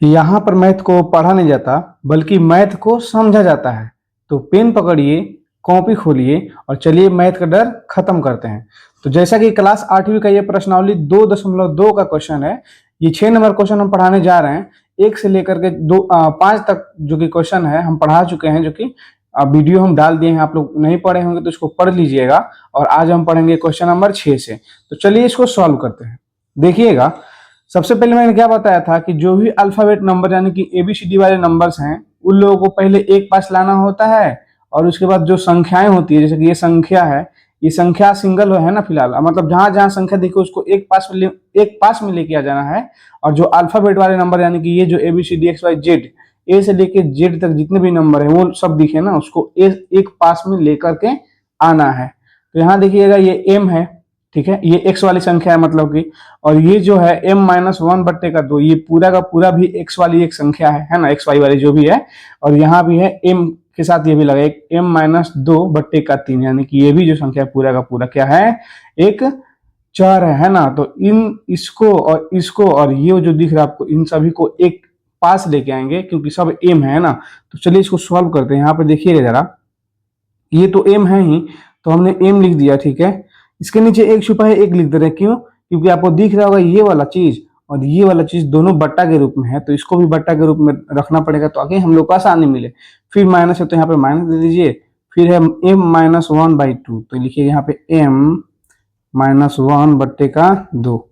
यहाँ पर मैथ को पढ़ा नहीं जाता बल्कि मैथ को समझा जाता है। तो पेन पकड़िए, कॉपी खोलिए और चलिए मैथ का डर खत्म करते हैं। तो जैसा कि क्लास 8वीं का ये प्रश्नावली 2.2 का क्वेश्चन है। ये 6 नंबर क्वेश्चन हम पढ़ाने जा रहे हैं। 1 से लेकर के 5 तक जो कि क्वेश्चन है हम पढ़ा चुके हैं, जो कि वीडियो हम डाल दिए हैं। आप लोग नहीं पढ़े होंगे तो इसको पढ़ लीजिएगा। और आज हम पढ़ेंगे क्वेश्चन नंबर 6 से। तो चलिए इसको सॉल्व करते हैं। देखिएगा, सबसे पहले मैंने क्या बताया था कि जो भी अल्फाबेट नंबर यानी कि एबीसीडी वाले नंबर्स हैं उन लोगों को पहले एक पास लाना होता है और उसके बाद जो संख्याएं होती है, जैसे कि ये संख्या है, ये संख्या सिंगल है ना फिलहाल, मतलब जहां जहां संख्या दिखे उसको एक पास में लेके आ जाना है। और जो अल्फाबेट वाले नंबर यानी कि ये जो एबीसीडी एक्स वाई जेड, ए से लेके जेड तक जितने भी नंबर है वो सब दिखे ना, उसको एक पास में लेकर के आना है। तो यहाँ देखिएगा ये एम है, ठीक है, ये एक्स वाली संख्या है मतलब कि, और ये जो है m-1/2, ये पूरा का पूरा भी एक्स वाली एक संख्या है ना, एक्स वाई वाली जो भी है। और यहाँ भी है m के साथ ये भी लगा एक m-2/3, यानी कि ये भी जो संख्या पूरा का पूरा क्या है, एक चर है ना। तो इसको और ये जो दिख रहा है आपको, इन सभी को एक पास लेके आएंगे क्योंकि सब m है ना। तो चलिए इसको सॉल्व करते हैं। यहाँ पे देखिएगा जरा, ये तो m है ही, तो हमने m लिख दिया, ठीक है। इसके नीचे एक छुपा है, एक लिख दे रहे हैं, क्यों? क्योंकि आपको दिख रहा होगा ये वाला चीज और ये वाला चीज दोनों बट्टा के रूप में है, तो इसको भी बट्टा के रूप में रखना पड़ेगा तो आगे हम लोग को आसानी मिले। फिर माइनस है तो यहाँ पे माइनस दे दीजिए। फिर है m-1/2, तो लिखिए यहाँ पे m-1/2।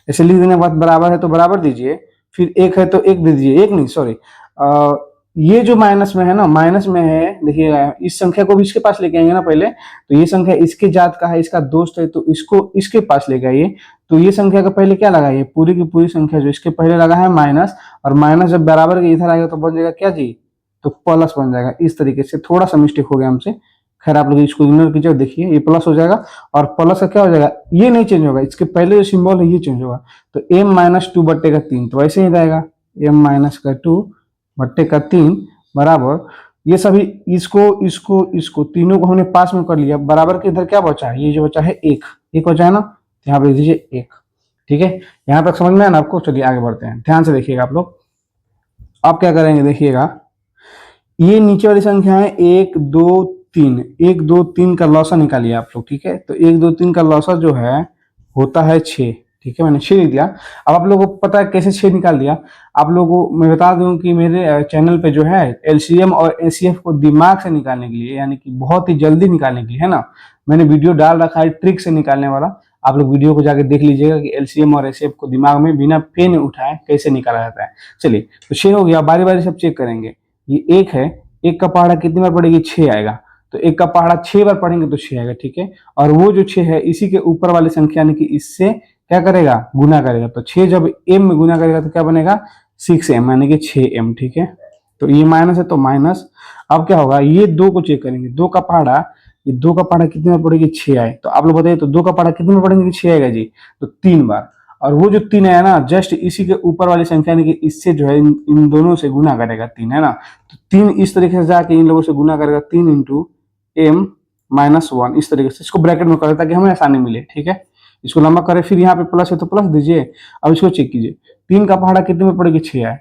ऐसे लिख देने के बाद बराबर है तो बराबर दीजिए। फिर एक है तो एक दे दीजिए, एक नहीं सॉरी, ये जो माइनस में है ना, माइनस में है, देखिएगा इस संख्या को भी इसके पास लेके आएंगे ना पहले। तो ये संख्या इसके जात का है, इसका दोस्त है, तो इसको इसके पास लेके आइए। तो ये संख्या का पहले क्या लगाइए, पूरी की पूरी संख्या जो इसके पहले लगा है माइनस, और माइनस जब बराबर के इधर आएगा तो बन जाएगा क्या जी, तो प्लस बन जाएगा। इस तरीके से थोड़ा सा मिस्टेक हो गया हमसे, खैर आप लोग इसको इग्नोर कीजिए। देखिए ये प्लस हो जाएगा और प्लस का क्या हो जाएगा, ये नहीं चेंज होगा, इसके पहले जो सिंबल है ये चेंज होगा। तो m-2/3, तो ऐसे ही रहेगा m-2/3 बराबर, ये सभी इसको इसको इसको तीनों को हमने पास में कर लिया। बराबर के इधर क्या बचा है, ये जो बचा है एक बचा है ना, तो यहाँ पे लिख दीजिए एक, ठीक है। यहाँ तक समझ में आया ना आपको? चलिए आगे बढ़ते हैं, ध्यान से देखिएगा आप लोग। आप क्या करेंगे, देखिएगा ये नीचे वाली संख्या है 1 2 3, 1 2 3 का लौसा निकालिए आप लोग, ठीक है। तो 1 2 3 का लौसा जो है होता है 6, ठीक है, मैंने 6 लिख दिया। अब आप लोगों को पता है कैसे 6 निकाल दिया। आप लोगों को मैं बता दूं कि मेरे चैनल पे जो है एलसीएम और एचसीएफ को दिमाग से निकालने के लिए, यानी कि बहुत ही जल्दी निकालने के लिए, है ना, मैंने वीडियो डाल रखा है ट्रिक से निकालने वाला। आप लोग वीडियो को जाके देख लीजिएगा कि एलसीएम और एचसीएफ को दिमाग में बिना पेन उठाए कैसे निकाला जाता है। चलिए, तो 6 हो गया, बारी बारी सब चेक करेंगे। ये एक है, एक का पहाड़ा कितनी बार पड़ेगी, 6 आएगा। तो एक का पहाड़ा 6 बार पढ़ेंगे तो 6 आएगा, ठीक है। और वो जो 6 है इसी के ऊपर वाली संख्या यानी कि इससे क्या करेगा, गुना करेगा। तो 6 जब m में गुना करेगा तो क्या बनेगा, 6m, यानी कि 6m, ठीक है। तो ये माइनस है तो माइनस। अब क्या होगा, ये 2 को चेक करेंगे, 2 का पहाड़ा, ये 2 का पहाड़ा कितने बार पड़ेगी, 6 आए। तो आप लोग बताइए, तो 2 का पहाड़ा कितने बार पढ़ेंगे, 6 आएगा जी, तो 3 बार। और वो जो 3 है ना, जस्ट इसी के ऊपर वाली संख्या यानी कि इससे जो है इन दोनों से गुना करेगा 3, है ना। तो 3 इस तरीके से जाके इन लोगों से गुना करेगा, 3 इंटू m-1, इस तरीके से इसको ब्रैकेट में करें ताकि हमें आसानी मिले, ठीक है। इसको लंबा करें, फिर यहाँ पे प्लस है तो प्लस दीजिए। अब इसको चेक कीजिए, 3 का पहाड़ा कितने में पड़ेगी, 6 आए।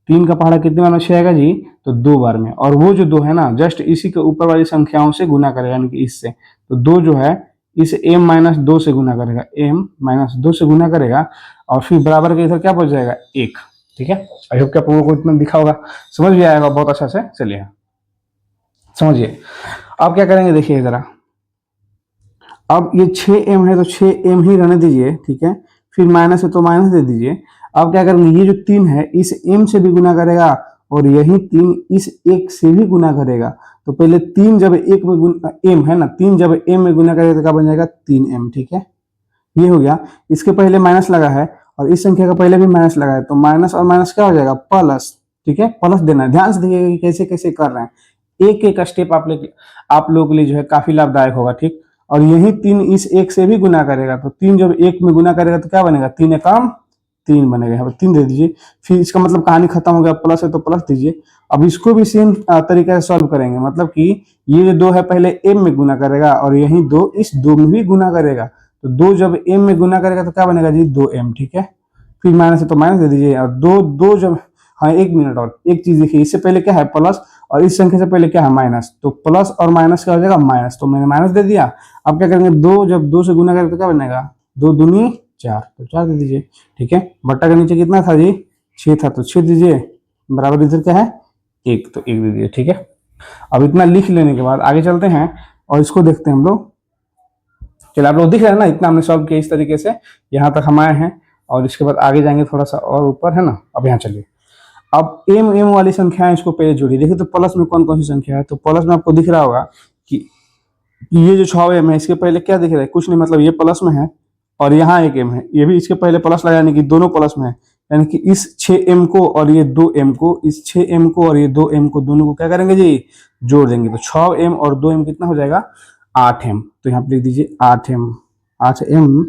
3 का पहाड़ा कितने बार में 6 आएगा जी, तो 2 बार में। और वो जो 2 है ना, जस्ट इसी के ऊपर वाली संख्याओं से गुना करेगा, यानी कि इससे। तो 2 जो है इस m-2 से गुना करेगा, m-2 से गुना करेगा, और फिर बराबर के इधर क्या बच जाएगा, 1, ठीक है। आई होप कि आप लोगों को इतना दिखा होगा, समझ भी आएगा बहुत अच्छा से। चलिए समझिए, अब क्या करेंगे देखिए जरा। अब ये 6m है तो 6m ही रहने दीजिए, ठीक है। फिर माइनस है तो माइनस दे दीजिए। अब क्या करेंगे, ये जो 3 है इस m से भी गुना करेगा और यही 3 इस 1 से भी गुना करेगा। तो पहले 3 जब 1 में गुना, m है ना, 3 जब m में गुना करेगा तो क्या बन जाएगा, 3m, ठीक है। ये हो गया। इसके पहले माइनस लगा है और इस संख्या का पहले भी माइनस लगा है, तो माइनस और माइनस क्या हो जाएगा, प्लस, ठीक है। प्लस देना है, ध्यान से देखिएगा कि कैसे कैसे कर रहे हैं। एक एक स्टेप आप लोगों के लिए जो है काफी लाभदायक होगा, ठीक। और यही 3 इस 1 से भी गुना करेगा, तो 3 जब 1 में गुना करेगा तो क्या बनेगा, 3 एकम 3 बनेगा। यहाँ पर 3 दे दीजिए। फिर इसका मतलब कहानी खत्म हो गया, प्लस है तो प्लस दीजिए। अब इसको भी सेम तरीके से सॉल्व करेंगे, मतलब कि ये जो 2 है पहले m में गुना करेगा और यही 2 इस 2 में भी गुना करेगा। तो 2 जब m में गुना करेगा तो क्या बनेगा जी, 2m, ठीक है। फिर माइनस है तो माइनस दे दीजिए। और 2 जब हाँ 1 मिनट, और एक चीज देखिए, इससे पहले क्या है प्लस और इस संख्या से पहले क्या है माइनस, तो प्लस और माइनस क्या हो जाएगा माइनस, तो मैंने माइनस दे दिया। अब क्या करेंगे, दो जब दो से गुना करें तो क्या बनेगा, 2 दूनी 4, तो 4 दे दीजिए। ठीक है, बट्टा का नीचे कितना था जी, 6 था, तो 6 दीजिए, बराबर इधर क्या है 1, तो 1 दे दीजिए। ठीक है, अब इतना लिख लेने के बाद आगे चलते हैं और इसको देखते हैं हम लोग। चलिए, आप लोग दिख रहे हैं ना, इतना हमने सॉल्व किया इस तरीके से, यहाँ तक हम आए हैं और इसके बाद आगे जाएंगे थोड़ा सा और ऊपर, है ना। अब यहाँ चलिए, अब एम एम वाली संख्या है, इसको पहले जोड़िए। देखिए तो प्लस में कौन कौन सी संख्या है, तो प्लस में आपको दिख रहा होगा कि ये जो 6 एम है इसके पहले क्या दिख रहा है, कुछ नहीं, मतलब ये प्लस में है और यहाँ 1 एम है, ये भी इसके पहले प्लस लगा, यानी कि दोनों प्लस में है। यानी कि इस 6 एम को और ये 2 एम को, इस 6 एम को और ये 2 एम को, दोनों को क्या करेंगे जी, जोड़ देंगे। तो 6 एम और 2 एम कितना हो जाएगा, 8 एम। तो यहाँ पे लिख दीजिए 8 एम, 8 एम।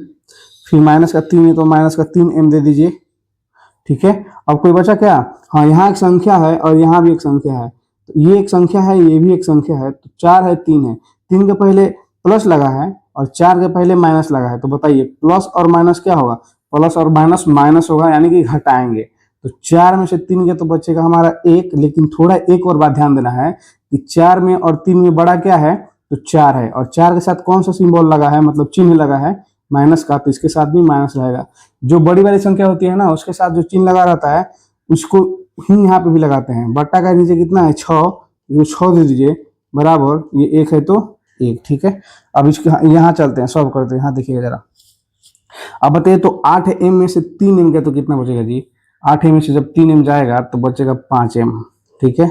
फिर माइनस का 3 है तो माइनस का 3 एम दे दीजिए। ठीक है, अब कोई बचा क्या, हाँ यहाँ एक संख्या है और यहाँ भी एक संख्या है, तो ये एक संख्या है, ये भी एक संख्या है, तो 4 है 3 है, 3 के पहले प्लस लगा है और 4 के पहले माइनस लगा है, तो बताइए प्लस और माइनस क्या होगा, प्लस और माइनस माइनस होगा, यानी कि घटाएंगे। तो 4 में से 3 के तो बचेगा हमारा 1, लेकिन थोड़ा एक और बात ध्यान देना है कि 4 में और 3 में बड़ा क्या है, तो 4 है, और 4 के साथ कौन सा सिंबल लगा है, मतलब चिन्ह लगा है माइनस का, तो इसके साथ भी माइनस रहेगा। जो बड़ी वाली संख्या होती है ना, उसके साथ जो चिन्ह लगा रहता है उसको ही यहाँ पे भी लगाते हैं। बट्टा का नीचे कितना है 6, जो 6 दे दीजिए, बराबर ये 1 है तो 1। ठीक है, अब इसके यहाँ चलते हैं, सॉल्व करते हैं। यहाँ देखिएगा जरा, अब बताइए तो 8 एम में से 3 एम गया तो कितना बचेगा जी, 8 एम में से जब 3 एम जाएगा तो बचेगा 5 एम। ठीक है,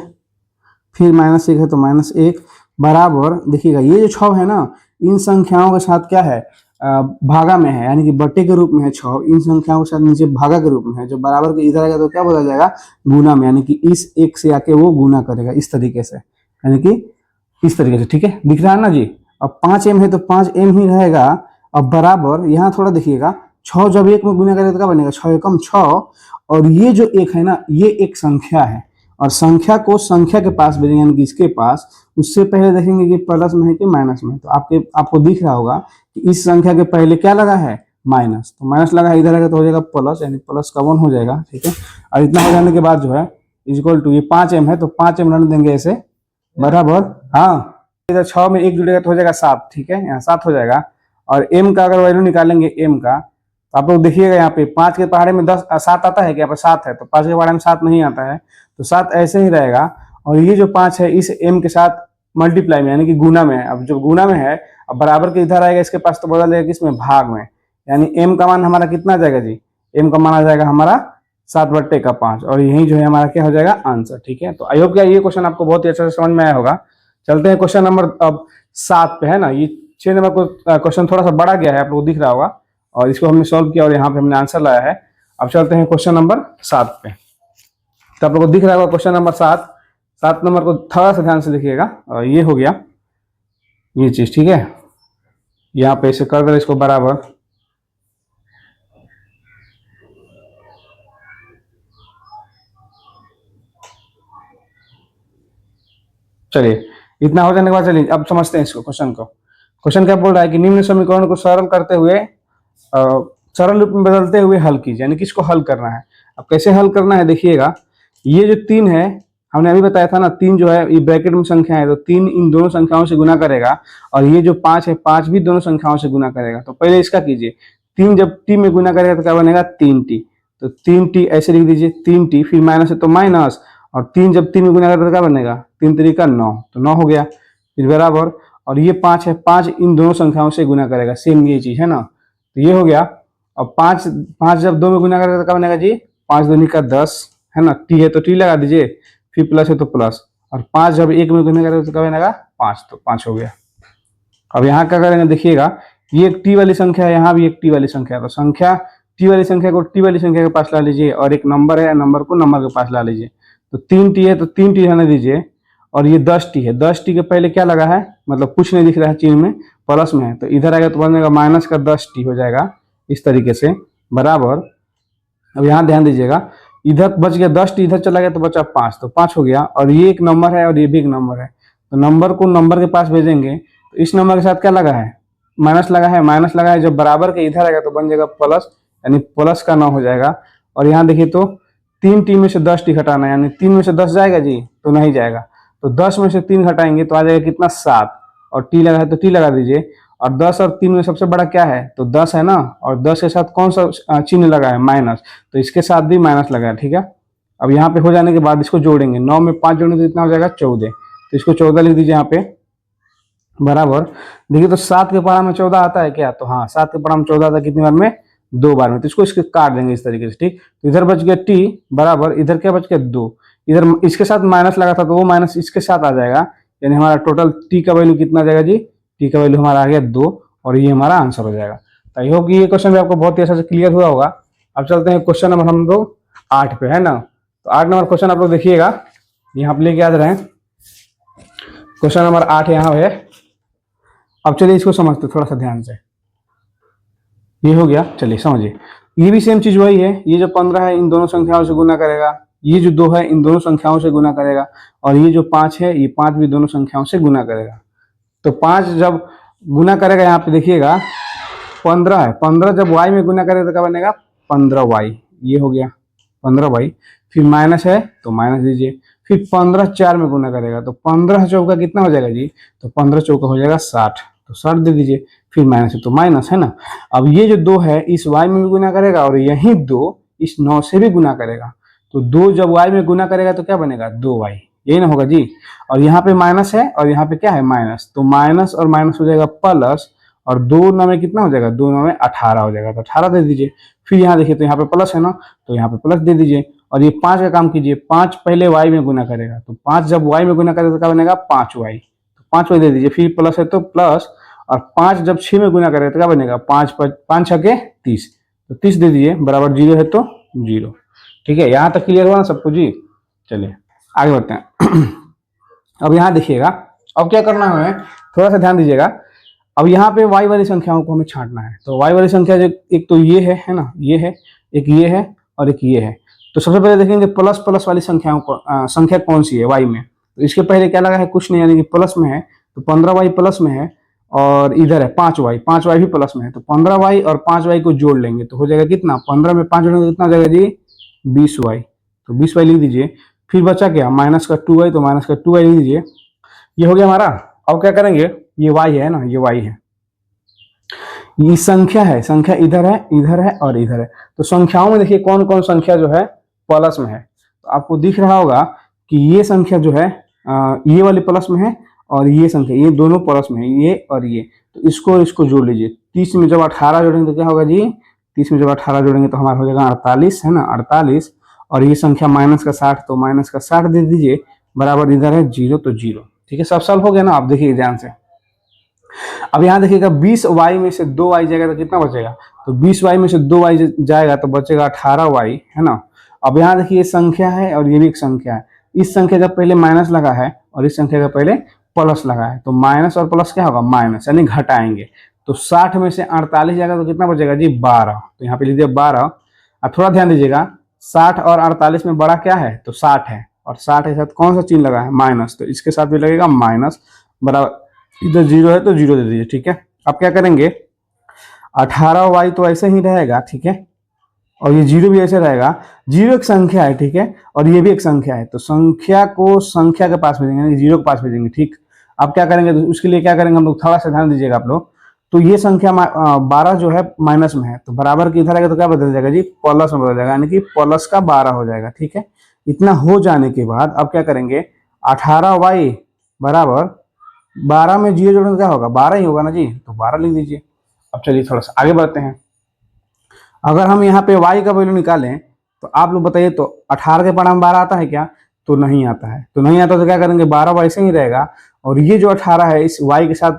फिर -1 है तो -1, बराबर देखिएगा ये जो 6 है ना, इन संख्याओं के साथ क्या है, भागा में है, यानी कि बट्टे के रूप में है 6, इन संख्याओं के साथ नीचे भागा के रूप में है। जब बराबर के इधर आएगा तो क्या बदल जाएगा, गुना में, यानी कि इस 1 से आके वो गुना करेगा इस तरीके से, यानी कि इस तरीके से। ठीक है, दिख रहा है ना जी। अब 5 एम है तो 5 एम ही रहेगा। अब बराबर यहाँ थोड़ा देखिएगा, 6 जब 1 में गुना करेगा तो क्या बनेगा, 6 एकम 6, और ये जो 1 है ना, ये एक संख्या है, और संख्या को संख्या के पास भेजेंगे, यानी कि इसके पास। उससे पहले देखेंगे कि प्लस में है कि माइनस में, तो आपको दिख रहा होगा कि इस संख्या के पहले क्या लगा है, माइनस, तो माइनस लगा है, इधर आएगा तो हो जाएगा प्लस, यानी प्लस का 1 हो जाएगा। ठीक है, और इतना हो जाने के बाद जो है इक्वल टू, ये 5 एम है तो 5 एम रन देंगे ऐसे, बराबर। हाँ, इधर 6 में 1 जुड़ेगा तो हो जाएगा 7। ठीक है, यहाँ 7 हो जाएगा, और एम का अगर वैल्यू निकालेंगे एम का, तो आप लोग देखिएगा यहाँ पे 5 के पहाड़े में 7 आता है, क्या यहाँ पे 7 है, तो 5 के पहाड़े में 7 नहीं आता है, तो 7 ऐसे ही रहेगा। और ये जो 5 है इस एम के साथ मल्टीप्लाई में, यानी कि गुना में है। अब जो गुना में है, अब बराबर के इधर आएगा इसके पास, तो बदल जाएगा किसमें, भाग में, यानी एम का मान हमारा कितना आ जाएगा जी, एम का मान आ जाएगा हमारा 7/5, और यही जो है हमारा क्या हो जाएगा, आंसर। ठीक है, तो आई होप क्या ये क्वेश्चन आपको बहुत ही अच्छे से समझ में आया होगा। चलते हैं क्वेश्चन नंबर अब 7 पे, है ना। ये 6 नंबर को क्वेश्चन थोड़ा सा बड़ा गया है, आप लोग दिख रहा होगा, और इसको हमने सॉल्व किया और यहाँ पे हमने आंसर लाया है। अब चलते हैं क्वेश्चन नंबर 7 पे। तो आप लोग को दिख रहा होगा क्वेश्चन नंबर 7 नंबर को थोड़ा सा ध्यान से देखिएगा, और ये हो गया ये चीज। ठीक है, यहाँ पे इसे कर दे इसको बराबर, चलिए इतना हो जाने के बाद चलिए अब समझते हैं इसको, क्वेश्चन को। क्वेश्चन क्या बोल रहा है कि निम्न समीकरण को सरल करते हुए सरल रूप में बदलते हुए हल कीजिए, यानी कि इसको हल करना है। अब कैसे हल करना है देखिएगा, ये जो 3 है, हमने अभी बताया था ना, 3 जो है ये ब्रैकेट में संख्या है, तो 3 इन दोनों संख्याओं से गुना करेगा, और ये जो 5 है 5 भी दोनों संख्याओं से गुना करेगा। तो पहले इसका कीजिए, 3 जब टी में गुना करेगा तो क्या बनेगा, 3t, तो 3t ऐसे लिख दीजिए, 3t, फिर माइनस है तो माइनस, और 3 जब 3 में गुना करेगा तो क्या बनेगा, 3 3 का 9, तो 9 हो गया, फिर बराबर, और ये 5 है, 5 इन दोनों संख्याओं से गुना करेगा, सेम ये चीज है ना, तो ये हो गया। अब 5 जब 2 में गुना करेगा तो क्या बनेगा जी, 5 दूनी का 10, है ना, टी है तो टी लगा दीजिए, फिर प्लस है तो प्लस, और 5 जब 1 में गुना करेगा तो क्या बनेगा 5, तो 5 हो गया। अब यहाँ क्या करेंगे देखिएगा, ये एक टी वाली संख्या है, यहाँ भी एक टी वाली संख्या है, तो संख्या टी वाली संख्या को टी वाली संख्या के पास ला लीजिए, और एक नंबर है, नंबर को नंबर के पास ला लीजिए। तो 3t है तो 3t रहने दीजिए, और ये 10t है, 10t के पहले क्या लगा है, मतलब कुछ नहीं दिख रहा है चिन्ह में, प्लस में है, तो इधर आएगा तो बनेगा माइनस का 10t हो जाएगा इस तरीके से, बराबर। अब यहाँ ध्यान दीजिएगा, इधर बच गया 10t, इधर चला गया तो बचा 5, तो 5 हो गया, और ये एक नंबर है और ये भी एक नंबर है, तो नंबर को नंबर के पास भेजेंगे, तो इस नंबर के साथ क्या लगा है, माइनस लगा है, माइनस लगा है, जब बराबर के इधर आएगा तो बन जाएगा प्लस, यानी प्लस का 9 हो जाएगा। और यहाँ देखिए तो 3 टी में से 10 टी घटाना है, यानी 3 में से 10 जाएगा जी, तो नहीं जाएगा। तो 10 में से 3 घटाएंगे तो आ जाएगा कितना, 7। और टी लगा है तो टी लगा दीजिए। और 10 और 3 में सबसे बड़ा क्या है, तो 10 है ना। और 10 के साथ कौन सा चिन्ह लगा है, माइनस, तो इसके साथ भी माइनस लगा है, ठीक है। अब यहाँ पे हो जाने के बाद इसको जोड़ेंगे, 9 में 5 जोड़ेंगे तो कितना हो जाएगा, 14। तो इसको 14 लिख दीजिए यहाँ पे, बराबर। देखिए तो 7 के पारा में 14 आता है क्या, तो हाँ 7 के पारा में 14 आता है, कितनी बार में, 2 बार में। तो इसको इसके काट देंगे इस तरीके से, ठीक। तो इधर बच गया टी, बराबर, इधर क्या बच गया, 2। इधर इसके साथ माइनस लगा था तो वो माइनस इसके साथ आ जाएगा, यानी हमारा टोटल टी का वैल्यू कितना आ जाएगा जी, टी का वैल्यू हमारा आ गया 2, और ये हमारा आंसर हो जाएगा। तो आई होप कि ये क्वेश्चन भी आपको बहुत ही अच्छे से क्लियर हुआ होगा। अब चलते हैं क्वेश्चन नंबर हम लोग 8 पे, है ना। तो 8 नंबर क्वेश्चन आप लोग देखिएगा, यहाँ पे लेके याद रहे, क्वेश्चन नंबर 8 यहाँ है। अब चलिए इसको समझते थोड़ा सा ध्यान से। ये हो गया, चलिए समझिए। ये भी सेम चीज वही है, ये जो 15 है इन दोनों संख्याओं से गुना करेगा, ये जो 2 है इन दोनों संख्याओं से गुना करेगा, और ये जो 5 है ये 5 भी दोनों संख्याओं से गुना करेगा। तो 5 जब गुना करेगा, यहाँ पे देखिएगा 15 है, 15 जब y में गुना करेगा तो क्या बनेगा, 15y। ये हो गया 15y। फिर माइनस है तो माइनस दीजिए। फिर 15 4 में गुना करेगा तो 15 चौका कितना हो जाएगा जी, तो 15 चौका हो जाएगा 60, तो 60 दे दीजिए। फिर माइनस है तो माइनस, है ना। अब ये जो 2 है इस y में भी गुना करेगा, और यही 2 इस 9 से भी गुना करेगा। तो 2 जब y में गुना करेगा तो क्या बनेगा, 2y, यही ना होगा जी। और यहाँ पे माइनस है और यहाँ पे क्या है, माइनस, तो माइनस और माइनस हो जाएगा प्लस, और 2 9 में कितना हो जाएगा, 2 9 में 18 हो जाएगा, तो 18 दे दीजिए। फिर यहाँ देखिए तो यहाँ पे प्लस है ना, तो यहाँ पे प्लस दे दीजिए। और ये 5 का काम कीजिए, 5 पहले y में गुना करेगा, तो 5 जब y में गुना करेगा तो क्या बनेगा, 5y, तो 5y दे दीजिए। फिर प्लस है तो प्लस, और 5 जब 6 में गुना करेगा तो क्या बनेगा, 5 6 के 30, तो 30 दे दीजिए, बराबर 0 है तो 0। ठीक है, यहाँ तक क्लियर हुआ ना सबको जी। चलिए आगे बढ़ते हैं। अब यहाँ देखिएगा, अब क्या करना है, थोड़ा सा ध्यान दीजिएगा। अब यहाँ पे y वाली संख्याओं को हमें छांटना है। तो y वाली संख्या जो एक तो ये है ना, ये है, एक ये है और एक ये है। तो सबसे पहले देखेंगे प्लस प्लस वाली संख्याओं को, संख्या कौन सी है y में। तो इसके पहले क्या लगा है, कुछ नहीं, यानी कि प्लस में है, तो 15y प्लस में है, और इधर है 5y भी प्लस में है। तो 15y और 5y को जोड़ लेंगे तो हो जाएगा कितना, 15 में 5 जोड़ेंगे तो कितना हो जाएगा जी, 20y। तो 20y लिख दीजिए। फिर बचा क्या, माइनस का 2y, तो माइनस का 2y लिख दीजिए। ये हो गया हमारा। अब क्या करेंगे, ये y है ना, ये y है, ये संख्या है, संख्या इधर है और इधर है। तो संख्याओं में देखिए कौन कौन संख्या जो है प्लस में है। तो आपको दिख रहा होगा कि ये संख्या जो है ये वाली प्लस में है, और ये संख्या, ये दोनों प्लस में है, ये और ये। तो इसको जोड़ लीजिए। 30 में जब 18 जोड़ेंगे तो क्या होगा जी, 30 में जब 18 जोड़ेंगे तो हमारा हो जाएगा 48, है ना, 48। और ये संख्या माइनस का 60, तो माइनस का 60 दे दीजिए, बराबर इधर है 0 तो 0। ठीक है, सब सॉल्व हो गया ना। आप देखिए ध्यान से। अब यहाँ देखिएगा 20y में से 2y जाएगा तो कितना बचेगा, तो 20y में से 2y जाएगा तो बचेगा 18y, है ना। अब यहाँ देखिए ये संख्या है और ये भी एक संख्या है। इस संख्या का पहले माइनस लगा है और इस संख्या का पहले प्लस लगा है, तो माइनस और प्लस क्या होगा, माइनस, यानी घटाएंगे। तो 60 में से 48 जाएगा तो कितना बचेगा जी, 12। तो यहाँ पे लीजिए 12। अब थोड़ा ध्यान दीजिएगा, 60 और 48 में बड़ा क्या है, तो 60 है, और 60 के साथ कौन सा चिन्ह लगा है, माइनस, तो इसके साथ भी लगेगा माइनस, बराबर इधर 0 है तो 0 दे दीजिए। ठीक है, अब क्या करेंगे, 18y तो ऐसे ही रहेगा, ठीक है, और ये 0 भी ऐसे रहेगा। 0 एक संख्या है, ठीक है, और ये भी एक संख्या है, तो संख्या को संख्या के पास भेजेंगे, यानी 0 के पास भेजेंगे। ठीक, अब क्या करेंगे, तो उसके लिए क्या करेंगे हम लोग, थोड़ा सा ध्यान दीजिएगा आप लोग। तो ये संख्या 12 जो है माइनस में है, तो बराबर के इधर आएगा तो क्या बदल जाएगा जी, प्लस में बदल जाएगा, यानी कि प्लस का 12 हो जाएगा। ठीक है, इतना हो जाने के बाद अब क्या करेंगे, 18y बराबर 12 में 0 जोड़ने क्या होगा, 12 ही होगा ना जी, तो 12 लिख दीजिए। अब चलिए थोड़ा सा आगे बढ़ते हैं। अगर हम यहाँ पे y का वैल्यू निकालें तो आप लोग बताइए, तो 18 के पारा में 12 आता है क्या, तो नहीं आता है। तो नहीं आता तो क्या करेंगे, 12 वैसे ही रहेगा, और ये जो 18 है इस y के साथ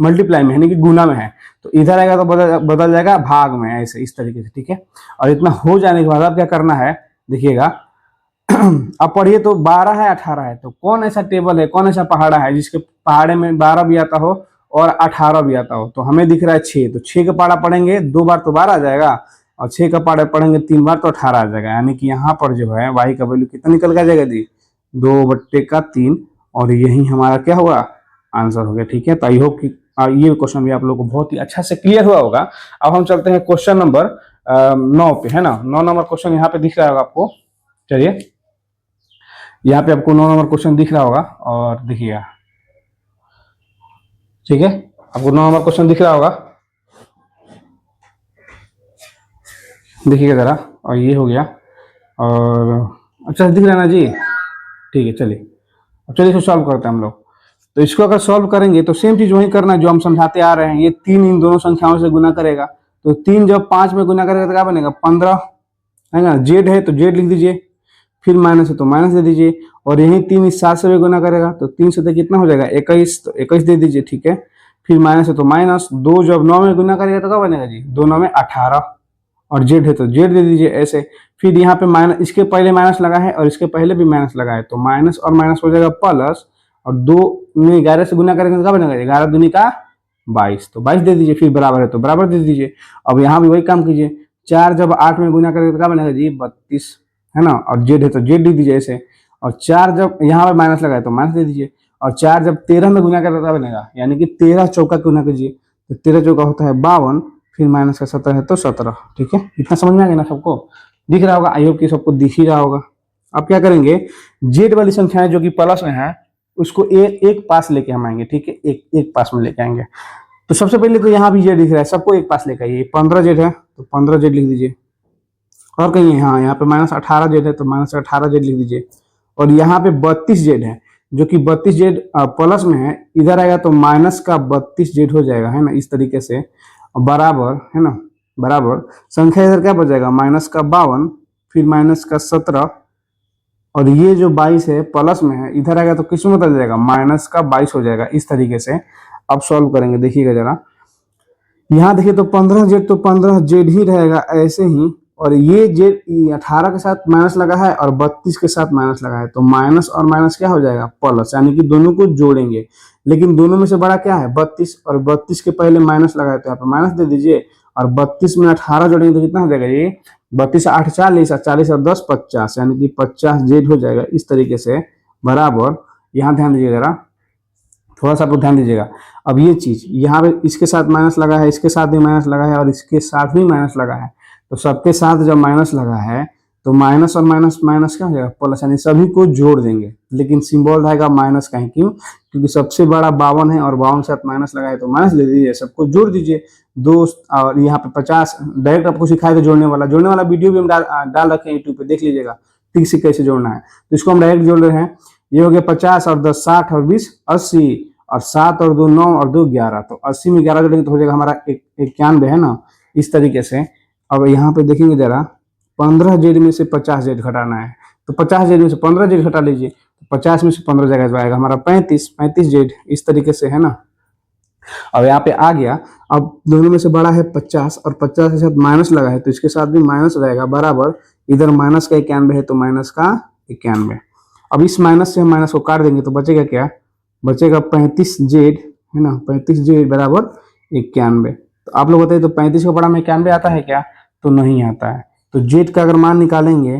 मल्टीप्लाई में, यानी कि गुना में है, तो इधर आएगा तो बदल जाएगा भाग में, ऐसे इस तरीके से। ठीक है, और इतना हो जाने के बाद अब क्या करना है, देखिएगा। अब पढ़िए, तो 12 है 18 है, तो कौन ऐसा टेबल है, कौन ऐसा पहाड़ा है जिसके पहाड़े में 12 भी आता हो और 18 भी आता हो। तो हमें दिख रहा है 6, तो 6 का पहाड़ा पढ़ेंगे 2 बार तो 12 आ जाएगा, और 6 का पहाड़ा पढ़ेंगे 3 बार तो 18 आ जाएगा। यानी कि यहाँ पर जो है y का वैल्यू कितना निकल के जाएगा जी, 2/3, और यही हमारा क्या होगा, आंसर हो गया। ठीक है, तो आई होप कि ये क्वेश्चन भी आप लोग को बहुत ही अच्छा से क्लियर हुआ होगा। अब हम चलते हैं क्वेश्चन नंबर 9 पे, है ना। 9 नंबर क्वेश्चन यहाँ पे दिख रहा होगा आपको। चलिए, यहाँ पे आपको 9 नंबर क्वेश्चन दिख रहा होगा और देखिएगा, ठीक है, आपको 9 नंबर क्वेश्चन दिख रहा होगा, देखिएगा जरा। और ये हो गया, और अच्छा दिख रहा है ना जी, ठीक है। चलिए अब चलिए इसको सॉल्व करते हैं हम लोग। तो इसको अगर सॉल्व करेंगे तो सेम चीज वही करना है जो हम समझाते आ रहे हैं। ये 3 इन दोनों संख्याओं से गुना करेगा, तो 3 जब 5 में गुना करेगा तो क्या बनेगा 15, है ना। जेड है तो जेड लिख दीजिए, फिर माइनस है तो माइनस दे दीजिए, और यही 3 इस 7 से भी गुना करेगा तो 3 से तो कितना हो जाएगा 21, तो 21 दे दीजिए, ठीक है। फिर माइनस है तो माइनस, 2 जब 9 में गुना करेगा तो क्या बनेगा जी 2 9 में 18, और जेड है तो जेड दे दीजिए ऐसे। फिर यहाँ पे माइनस, इसके पहले माइनस लगा है और इसके पहले भी माइनस लगा है, तो माइनस और माइनस हो जाएगा प्लस, और 2 में 11 से गुना करेंगे तो क्या बनेगा 11 दूनी का 22, तो 22 दे दीजिए। फिर बराबर है तो बराबर दे दीजिए। अब यहाँ भी वही काम कीजिए, 4 जब 8 में गुना करेंगे तो क्या बनेगा जी 32, है ना, और जेड है तो जेड दे दीजिए ऐसे। और 4 जब यहाँ पे माइनस लगा है तो माइनस दे दीजिए, और 4 जब 13 में गुना करेगा तो क्या बनेगा, यानी कि 13 चौका गुना कीजिए, तो 13 चौका होता है 52, फिर माइनस का 17 है तो 17, ठीक है। इतना समझ में आ गया ना, सबको दिख रहा होगा, आई होप कि सबको दिख ही रहा होगा। अब क्या करेंगे, जेड वाली संख्याएं जो कि प्लस में है उसको एक पास लेके हम आएंगे, ठीक है, एक पास में लेके आएंगे। तो सबसे पहले तो यहाँ भी जेड दिख रहा है, सबको एक पास लेकर आइए। 15 जेड है तो 15 जेड लिख दीजिए, और कहीं हाँ यहाँ पे माइनस 18 जेड है तो माइनस 18 जेड लिख दीजिए, और यहाँ पे 32 जेड है जो कि 32 जेड प्लस में है, इधर आएगा तो माइनस का 32 जेड हो जाएगा, है ना, इस तरीके से। बराबर, है ना, बराबर संख्या इधर क्या बच जाएगा माइनस का 52, फिर माइनस का 17, और ये जो 22 है प्लस में है, इधर आएगा तो किस में बदल जाएगा माइनस का 22 हो जाएगा, इस तरीके से। अब सॉल्व करेंगे, देखिएगा जरा। यहाँ देखिए तो 15 जेड तो 15 जेड ही रहेगा ऐसे ही, और ये जेड 18 के साथ माइनस लगा है और 32 के साथ माइनस लगा है, तो माइनस और माइनस क्या हो जाएगा प्लस, यानी कि दोनों को जोड़ेंगे। लेकिन दोनों में से बड़ा क्या है 32, और 32 के पहले माइनस लगा है तो यहाँ पे माइनस दे दीजिए, और 32 में 18 जोड़ेंगे तो कितना हो जाएगा ये 32 8 40, और 40 और 10 50, यानी कि 50 जेड हो जाएगा, इस तरीके से। बराबर, यहाँ ध्यान दीजिए जरा, थोड़ा सा आप ध्यान दीजिएगा। अब ये चीज यहाँ पे इसके साथ माइनस लगा है, इसके साथ भी माइनस लगा है, और इसके साथ भी माइनस लगा है, तो सबके साथ जब माइनस लगा है तो माइनस और माइनस माइनस क्या हो जाएगा प्लस, यानी सभी को जोड़ देंगे, लेकिन सिंबल रहेगा माइनस का ही। क्यों? क्योंकि सबसे बड़ा 52 है और 52 के साथ माइनस लगा है, तो माइनस दे दीजिए, सबको जोड़ दीजिए। दोस्त, और यहाँ पे 50 डायरेक्ट आपको सिखाया था जोड़ने वाला वीडियो भी हम डाल रखे हैं यूट्यूब पे, देख लीजिएगा ठीक से कैसे जोड़ना है। तो इसको हम डायरेक्ट जोड़ रहे हैं। ये हो गया 50 और 10 60 और 20 80, और 7 और 2 9 और 2 11, तो 80 में 11 जोड़ेंगे तो हो जाएगा हमारा 91, है ना, इस तरीके से। अब यहाँ पे देखेंगे जरा, 15 जेड में से 50 जेड घटाना है, तो 50 जेड में से 15 जेड घटा लीजिए, तो 50 में से 15 जगह आएगा हमारा 35 जेड, इस तरीके से, है ना। अब यहाँ पे आ गया, अब दोनों में से बड़ा है 50, और 50 के साथ माइनस लगा है तो इसके साथ भी माइनस रहेगा, बराबर। इधर माइनस का 91 है तो माइनस का 91। अब इस माइनस से हम माइनस को काट देंगे तो बचेगा क्या, बचेगा 35 जेड, है ना, 35 जेड बराबर 91। तो आप लोग बताइए, तो 35 को बड़ा में 91 आता है क्या? तो नहीं आता है। तो जेड का अगर मान निकालेंगे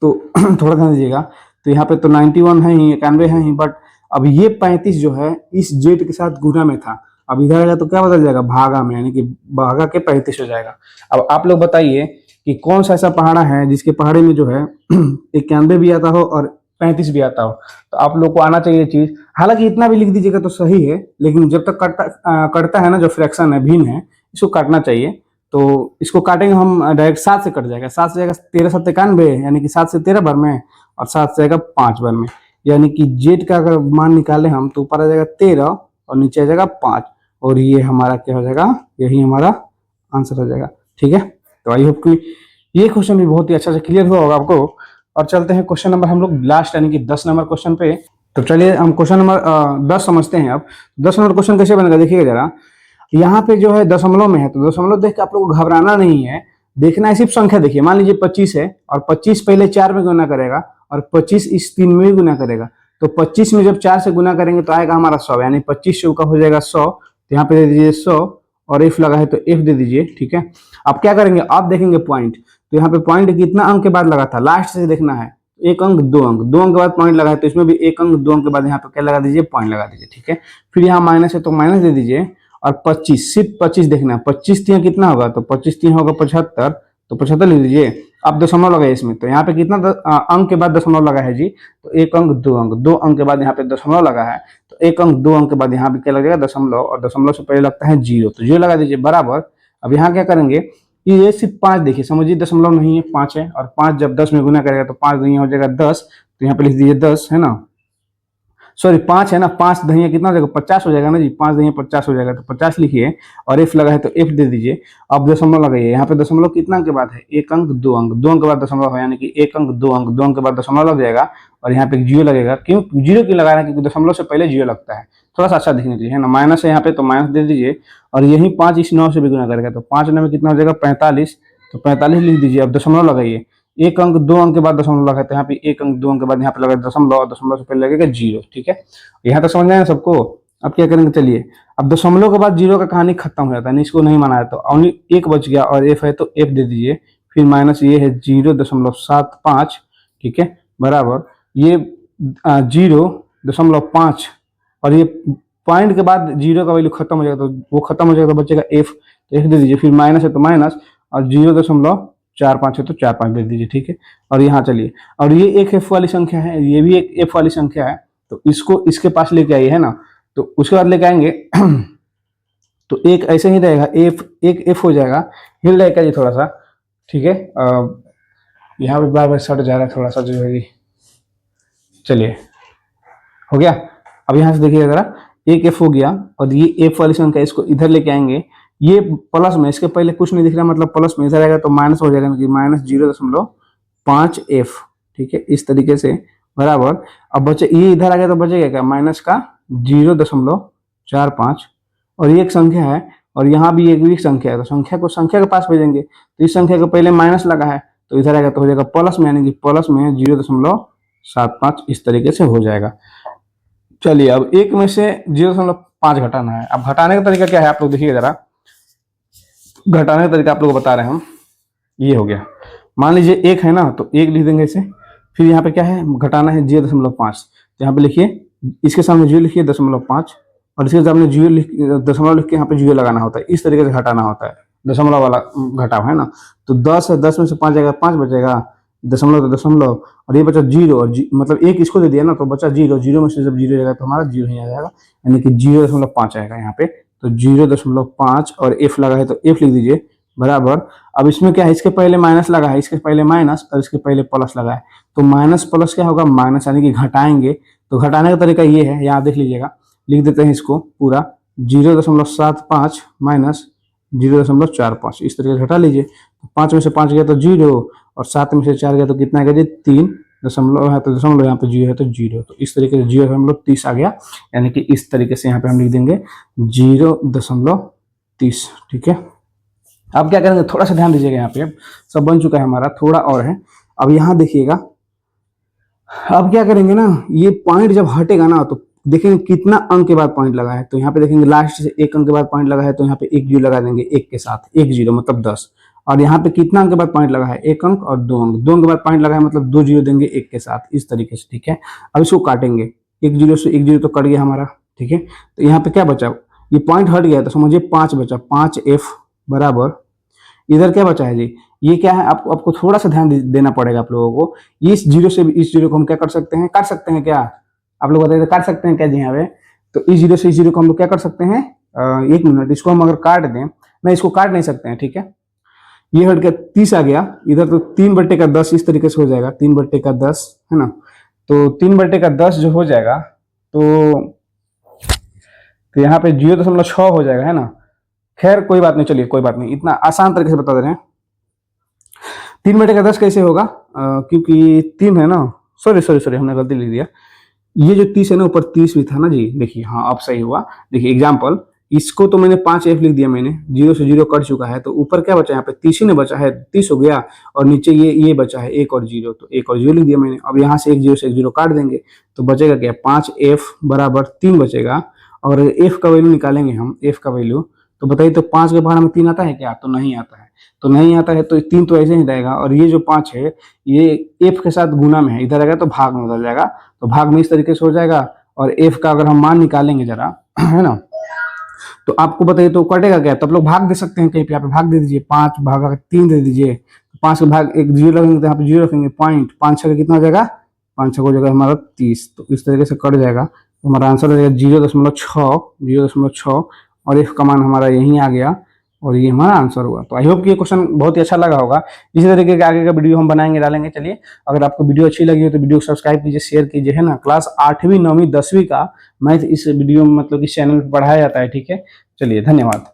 तो थोड़ा ध्यान दीजिएगा, तो यहाँ पे तो 91 है ही, 91 है ही, बट अब ये 35 जो है इस जेड के साथ गुना में था, अब इधर आएगा तो क्या बदल जाएगा भागा में, यानी कि भागा के 35 हो जाएगा। अब आप लोग बताइए कि कौन सा ऐसा पहाड़ा है जिसके पहाड़े में जो है 91 भी आता हो और 35 भी आता हो। तो आप लोग को आना चाहिए चीज, हालांकि इतना भी लिख दीजिएगा तो सही है, लेकिन जब तक कटता है ना, जो फ्रैक्शन है, भिन्न है, इसको काटना चाहिए। तो इसको काटेंगे हम डायरेक्ट, 7 से कट जाएगा, 7 से जाएगा 13 7 91, यानी कि 7 से 13 बार में, और 7 से जाएगा 5 बार में, यानी कि जेड का अगर मान निकाले हम तो ऊपर आ जाएगा 13 और नीचे आ जाएगा 5, और ये हमारा क्या हो जाएगा, यही हमारा आंसर हो जाएगा, ठीक है। तो आई होप कि ये क्वेश्चन भी बहुत ही अच्छा से क्लियर हुआ होगा आपको। और चलते हैं क्वेश्चन नंबर हम लोग लास्ट, यानी कि 10 नंबर क्वेश्चन पे। तो चलिए हम क्वेश्चन नंबर 10 समझते हैं। अब 10 नंबर क्वेश्चन कैसे बनेगा देखिएगा जरा। यहाँ पे जो है दशमलव में है, तो दशमलव देख के आप लोग को घबराना नहीं है, देखना है सिर्फ संख्या। देखिए मान लीजिए 25 है, और 25 पहले 4 में गुना करेगा, और 25 इस 3 में भी गुना करेगा, तो 25 में जब 4 से गुना करेंगे तो आएगा हमारा 100, यानी 25 चौका हो जाएगा 100। तो यहाँ पे दे दीजिए 100, और एफ लगा है तो एफ दे दीजिए, ठीक है। अब क्या करेंगे, आप देखेंगे पॉइंट, तो यहाँ पे पॉइंट कितना अंक के बाद लगा था, लास्ट से देखना है, 1 अंक 2 अंक, 2 अंक के बाद पॉइंट लगा है, तो इसमें भी 1 अंक 2 अंक के बाद यहाँ पे क्या लगा दीजिए, पॉइंट लगा दीजिए, ठीक है। फिर यहाँ माइनस है तो माइनस दे दीजिए, और 25 सिर्फ 25 देखना है, 25 3 कितना होगा, तो 25 3 होगा 75, तो 75 लिख दीजिए। अब दशमलव लगा है इसमें, तो यहाँ पे कितना अंक के बाद दशमलव लगा है जी, तो एक अंक दो अंक, दो अंक के बाद यहाँ पे दशमलव लगा है, तो एक अंक दो अंक के बाद यहाँ पे क्या लगेगा दशमलव, और दशमलव से पहले लगता है जीरो, तो जीरो लगा दीजिए बराबर। अब यहाँ क्या करेंगे कि ये सिर्फ पाँच, देखिए समझिए दशमलव नहीं है पाँच है, और पाँच जब 10 में गुना करेगा तो पाँच नहीं हो जाएगा 10, तो यहाँ पे लिख दीजिए 10 है ना, सॉरी पाँच है ना, पाँच दहिया कितना हो जाएगा 50 हो जाएगा ना जी, पाँच दहिया 50 हो जाएगा, तो 50 लिखिए, और एफ लगा है तो एफ दे दीजिए। अब दशमलव लगाइए, यहाँ पे दशमलव कितना अंक के बाद है, एक अंक दो अंक, दो अंक के बाद दशमलव है, यानी कि एक अंक दो अंक, दो अंक के बाद दशमलव लग जाएगा, और यहाँ पे जीरो लगेगा। क्यों जीरो क्यों लगा रहा है, क्योंकि दशमलव से पहले जीरो लगता है, थोड़ा सा अच्छा दिखने के लिए है ना। माइनस है यहाँ पे तो माइनस दे दीजिए, और यही पाँच इस 9 से भी गुना करेगा, तो पाँच 9 में कितना हो जाएगा 45, तो 45 लिख दीजिए। अब दशमलव लगाइए, एक अंक दो अंक के बाद दशमलव लगा, तो यहाँ पे एक अंक दो अंक के बाद यहाँ पे लगा दशमलव, और दशमलव से पहले लगेगा जीरो, ठीक है। यहाँ तक समझ आए सबको। अब क्या करेंगे, चलिए अब दशमलव के बाद जीरो का कहानी खत्म हो जाता है, इसको नहीं माना है तो ओनली एक बच गया, और एफ है तो एफ दे दीजिए, फिर माइनस ये है 0.75, ठीक है, बराबर ये 0.5, और ये पॉइंट के बाद जीरो का वैल्यू खत्म हो जाएगा, तो वो खत्म हो जाएगा तो बचेगा एफ, तो एफ दे दीजिए, फिर माइनस है तो माइनस, और 0.45 है तो 4 5 दे दीजिए, ठीक है। और यहाँ चलिए, और ये एक एफ वाली संख्या है, ये भी एक एफ वाली संख्या है, तो इसको इसके पास लेके आइए है ना, तो उसके बाद लेके आएंगे तो एक ऐसे ही रहेगा, एफ एक एफ हो जाएगा, हिल जाएगा जी थोड़ा सा, ठीक है। यहाँ पे बार बार सट जा रहा है थोड़ा सा जो है, चलिए हो गया। अब यहाँ से देखिए जरा, एक एफ हो गया, और ये एफ वाली संख्या इसको इधर लेके आएंगे, ये प्लस में, इसके पहले कुछ नहीं दिख रहा, मतलब प्लस में इधर आएगा तो माइनस हो जाएगा, माइनस 0.5 एफ, ठीक है, इस तरीके से बराबर। अब बचे ये इधर आ गया तो बचेगा क्या, माइनस का 0.45, और ये एक संख्या है, और यहाँ भी एक संख्या है, तो संख्या को संख्या के पास भेजेंगे, तो इस संख्या के पहले माइनस लगा है, तो इधर आएगा तो हो जाएगा प्लस में, यानी कि प्लस में 0.75, इस तरीके से हो जाएगा। चलिए अब एक में से 0.5 घटाना है। अब घटाने का तरीका क्या है आप लोग देखिए जरा, घटाने का तरीका आप लोग को बता रहे हैं हम। ये हो गया, मान लीजिए एक है ना, तो एक लिख देंगे इसे, फिर यहाँ पे क्या है घटाना है 0.5, तो यहाँ पे लिखिए, इसके सामने 0 लिखिए 0.5, और इसके सामने 0 दशमलव लिख के यहाँ पे 0 लगाना होता है, इस तरीके से घटाना होता है, दशमलव वाला घटाव है ना। तो 10 है, 10 में से 5 जाएगा, 5 बचेगा, दशमलव तो दशमलव, और ये बचा 0, और मतलब एक इसको दे दिया ना, तो बचा 0, 0 में से जब 0 जाएगा तो हमारा 0 ही आ जाएगा, यानी कि 0.5 आएगा यहाँ पे, तो 0.5, और एफ लगा है तो एफ लिख दीजिए बराबर। अब इसमें क्या है, इसके पहले माइनस लगा है, इसके पहले माइनस, और इसके पहले प्लस लगा है, तो माइनस प्लस क्या होगा माइनस, यानी कि घटाएंगे। तो घटाने का तरीका ये है, यहाँ देख लीजिएगा, लिख देते हैं इसको पूरा, 0.75 माइनस 0.45, इस तरीके से घटा लीजिए। तो 5 में से 5 गया तो 0, और 7 में से 4 गया तो कितना आएगा जी 3, दशमलव है तो दशमलव, यहाँ पे 0 है तो 0, तो इस तरीके से 0.30 आ गया, यानी कि इस तरीके से यहाँ पे हम लिख देंगे 0.30, ठीक है। अब क्या करेंगे, थोड़ा सा ध्यान दीजिएगा, यहाँ पे सब बन चुका है हमारा, थोड़ा और है। अब यहाँ देखिएगा, अब क्या करेंगे ना, ये पॉइंट जब हटेगा ना, तो देखेंगे कितना अंक के बाद पॉइंट लगा है, तो यहाँ पे देखेंगे लास्ट से एक अंक के बाद पॉइंट लगा है, तो यहाँ पे एक जीरो लगा देंगे, एक के साथ एक जीरो मतलब 10, और यहाँ पे कितना अंक के बाद पॉइंट लगा है, एक अंक और दो अंक, दो अंक के बाद पॉइंट लगा है मतलब 2 जीरो देंगे एक के साथ, इस तरीके से, ठीक है। अब इसको काटेंगे, एक जीरो से एक जीरो तो कट गया हमारा, ठीक है। तो यहाँ पे क्या बचा, ये पॉइंट हट गया, तो समझिए 5 बचा, 5 एफ बराबर, इधर क्या बचा है जी, ये क्या है, आपको थोड़ा सा ध्यान देना पड़ेगा आप लोगों को। इस जीरो से इस जीरो को हम क्या कर सकते हैं, काट सकते हैं क्या, आप लोग बताइए, काट सकते हैं क्या जी यहाँ पे। तो इस जीरो से इस जीरो को हम लोग क्या कर सकते हैं, एक मिनट, इसको हम अगर काट दें, नहीं इसको काट नहीं सकते हैं, ठीक है। ये हट के 30 आ गया इधर, तो 3/10 इस तरीके से हो जाएगा, 3/10 है ना। तो 3/10 जो हो जाएगा, तो यहाँ पे 0.6 हो जाएगा, है ना। खैर कोई बात नहीं, चलिए कोई बात नहीं, इतना आसान तरीके से बता दे रहे हैं। 3/10 कैसे होगा, क्योंकि 3 है ना, सॉरी हमने गलती लिख दिया, ये जो 30 है ना, ऊपर 30 भी था ना जी, देखिए हाँ अब सही हुआ। देखिए एग्जाम्पल, इसको तो मैंने 5 एफ लिख दिया मैंने, 0 से 0 कट चुका है, तो ऊपर क्या बचा, यहाँ पे 30 ही ने बचा है, 30 हो गया, और नीचे ये बचा है 1 और 0, तो 1 और 0 लिख दिया मैंने। अब यहाँ से एक 0 से एक 0 काट देंगे, तो बचेगा क्या, 5f बराबर 3 बचेगा, और एफ का वैल्यू निकालेंगे हम, एफ का वैल्यू, तो बताइए, तो 5 के बाहर में 3 आता है क्या, तो नहीं आता है, तो नहीं आता है, तो 3 तो ऐसे ही रहेगा, और ये जो 5 है ये एफ के साथ गुना में है, इधर आएगा तो भाग में बदल जाएगा, तो भाग में इस तरीके से हो जाएगा। और एफ का अगर हम मान निकालेंगे जरा, है ना, तो आपको बताइए तो कटेगा क्या, तो आप लोग भाग दे सकते हैं कहीं पे, यहाँ पे भाग दे दीजिए, 5 भागा 3 दे दीजिए, 5 का भाग एक जीरो रखेंगे तो यहाँ पे जीरो रखेंगे, पॉइंट 5 छः का कितना हो जाएगा, 5 छः हो जाएगा हमारा 30। तो इस तरीके से कट जाएगा, तो हमारा आंसर हो जाएगा 0.6 और एक का मान हमारा यहीं आ गया और ये हमारा आंसर हुआ। तो आई होप कि ये क्वेश्चन बहुत ही अच्छा लगा होगा। इसी तरीके के आगे का वीडियो हम बनाएंगे, डालेंगे। चलिए, अगर आपको वीडियो अच्छी लगी हो तो वीडियो को सब्सक्राइब कीजिए, शेयर कीजिए, है ना। क्लास 8वीं 9वीं 10वीं का मैथ इस वीडियो में मतलब इस चैनल पर पढ़ाया जाता है, ठीक है। चलिए, धन्यवाद।